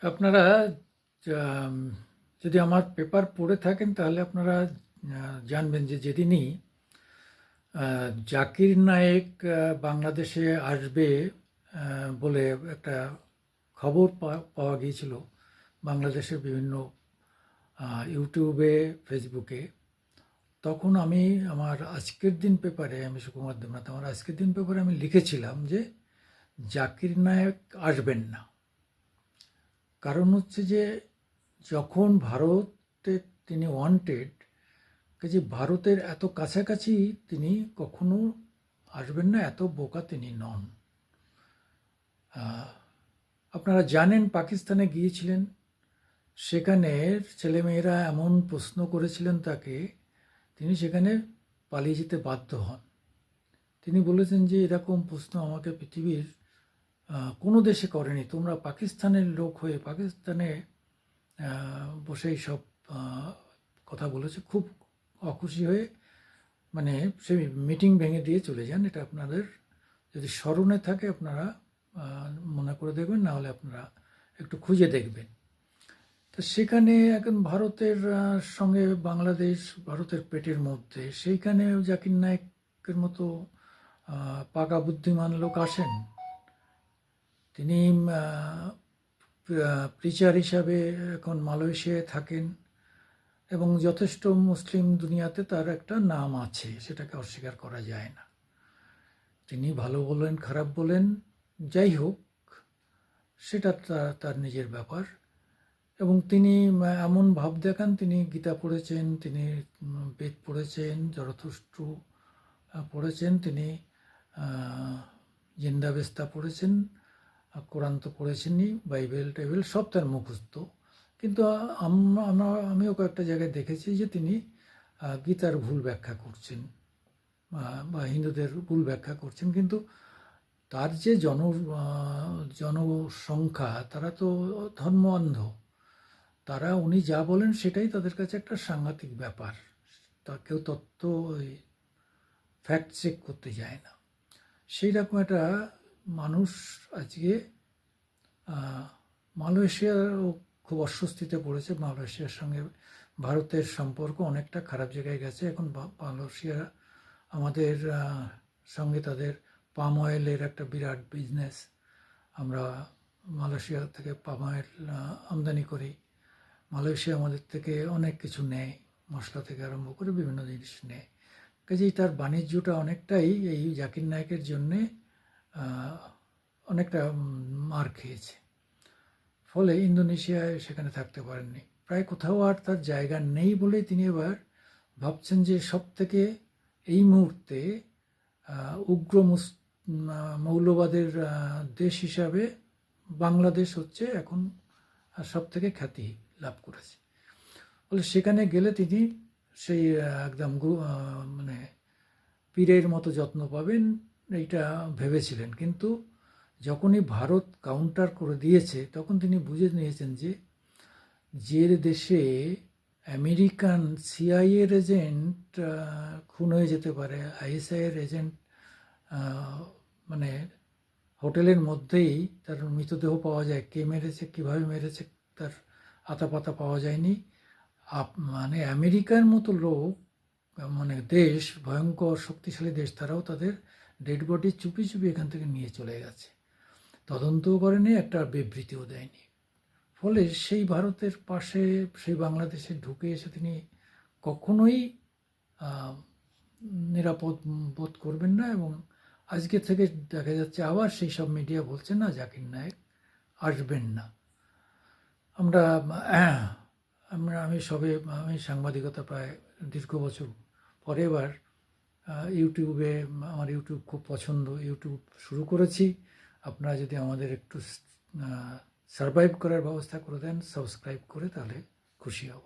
আপনারা যদি আমার পেপার পড়ে থাকেন তাহলে আপনারা জানবেন যে যেদিনই জাকির নায়েক বাংলাদেশে আসবে বলে একটা খবর পাওয়া গিয়েছিল বাংলাদেশের বিভিন্ন ইউটিউবে, ফেসবুকে। তখন আমি আমার আজকের দিন পেপারে, আমি সুকুমার দেবনাথ, আমার আজকের দিন পেপারে আমি লিখেছিলাম যে জাকির নায়েক আসবেন না। কারণ হচ্ছে যে যখন ভারতে তিনি ওয়ান্টেড, কাজে ভারতের এত কাছাকাছি তিনি কখনো আসবেন না, এত বোকা তিনি নন। আপনারা জানেন পাকিস্তানে গিয়েছিলেন, সেখানে ছেলেমেয়েরা এমন প্রশ্ন করেছিলেন তাকে, তিনি সেখানে পালিয়ে যেতে বাধ্য হন। তিনি বলেছেন যে এরকম প্রশ্ন আমাকে পৃথিবীর কোনো দেশে করেনি, তোমরা পাকিস্তানের লোক হয়ে পাকিস্তানে বসেই সব কথা বলেছে। খুব অখুশি হয়ে মানে সে মিটিং ভেঙে দিয়ে চলে যান। এটা আপনাদের যদি স্মরণে থাকে আপনারা মনে করে দেখবেন, না হলে আপনারা একটু খুঁজে দেখবেন। তো সেখানে এখন ভারতের সঙ্গে বাংলাদেশ, ভারতের পেটের মধ্যে, সেইখানে জাকির নায়েকের মতো পাকা বুদ্ধিমান লোক আসেন। তিনি প্রিচার হিসাবে এখন মালয়েশিয়ায় থাকেন এবং যথেষ্ট মুসলিম দুনিয়াতে তার একটা নাম আছে, সেটাকে অস্বীকার করা যায় না। তিনি ভালো বলেন, খারাপ বলেন, যাই হোক, সেটা তার নিজের ব্যাপার। এবং তিনি এমন ভাব দেখান, তিনি গীতা পড়েছেন, তিনি বেদ পড়েছেন, জরথুষ্ট্র পড়েছেন, তিনি জিন্দাবেস্তা পড়েছেন, কোরআন তো পড়েছেনই, বাইবেল টাইবেল সব তার মুখস্থ। কিন্তু আমিও কয়েকটা জায়গায় দেখেছি যে তিনি গীতার ভুল ব্যাখ্যা করছেন বা হিন্দুদের ভুল ব্যাখ্যা করছেন। কিন্তু তার যে জনসংখ্যা, তারা তো ধর্ম অন্ধ, তারা উনি যা বলেন সেটাই তাদের কাছে একটা সাংঘাতিক ব্যাপার। তা কেউ তত্ত্ব ওই ফ্যাক্ট চেক করতে যায় না। সেই রকম একটা মানুষ আজকে মালয়েশিয়াও খুব অস্বস্তিতে পড়েছে। মালয়েশিয়ার সঙ্গে ভারতের সম্পর্ক অনেকটা খারাপ জায়গায় গেছে। এখন মালয়েশিয়া আমাদের সঙ্গে তাদের পাম অয়েলের একটা বিরাট বিজনেস। আমরা মালয়েশিয়া থেকে পাম অয়েল আমদানি করি। মালয়েশিয়া আমাদের থেকে অনেক কিছু নেয়, মশলা থেকে আরম্ভ করে বিভিন্ন জিনিস নেয়। কাজেই তার বাণিজ্যটা অনেকটাই এই জাকির নায়েকের জন্যে অনেকটা মার খেয়েছে। ফলে ইন্দোনেশিয়ায় সেখানে থাকতে পারেননি, প্রায় কোথাও আর তার জায়গা নেই বলেই তিনি এবার ভাবছেন যে সব থেকে এই মুহূর্তে উগ্র মৌলবাদের দেশ হিসাবে বাংলাদেশ হচ্ছে এখন সব থেকে খ্যাতি লাভ করেছে। ফলে সেখানে গেলে তিনি সেই একদম মানে পীরের মতো যত্ন পাবেন, এইটা ভেবেছিলেন। কিন্তু যখনই ভারত কাউন্টার করে দিয়েছে তখন তিনি বুঝে নিয়েছেন যে দেশে আমেরিকান সিআইএর এজেন্ট খুন হয়ে যেতে পারে, আইএসআইয়ের এজেন্ট মানে হোটেলের মধ্যেই তার মৃতদেহ পাওয়া যায়, কে মেরেছে, কীভাবে মেরেছে, তার আতাপাতা পাওয়া যায়নি। মানে আমেরিকার মতো লোক, মানে দেশ, ভয়ঙ্কর শক্তিশালী দেশ, তারাও তাদের ডেড বডি চুপি চুপি এখান থেকে নিয়ে চলে গেছে, তদন্তও করেনি, একটা বিবৃতিও দেয়নি। ফলে সেই ভারতের পাশে, সেই বাংলাদেশে ঢুকে এসে তিনি কখনোই নিরাপদ বোধ করবেন না। এবং আজকে থেকে দেখা যাচ্ছে আবার সেই সব মিডিয়া বলছে না, জাকির নায়েক আসবেন না। আমি সাংবাদিকতা প্রায় দীর্ঘ বছর পরে এবার ইউটিউবে, আমার ইউটিউব খুব পছন্দ, ইউটিউব শুরু করেছি। আপনারা যদি আমাদের একটু সারভাইভ করার ব্যবস্থা করে দেন, সাবস্ক্রাইব করে, তাহলে খুশি হব।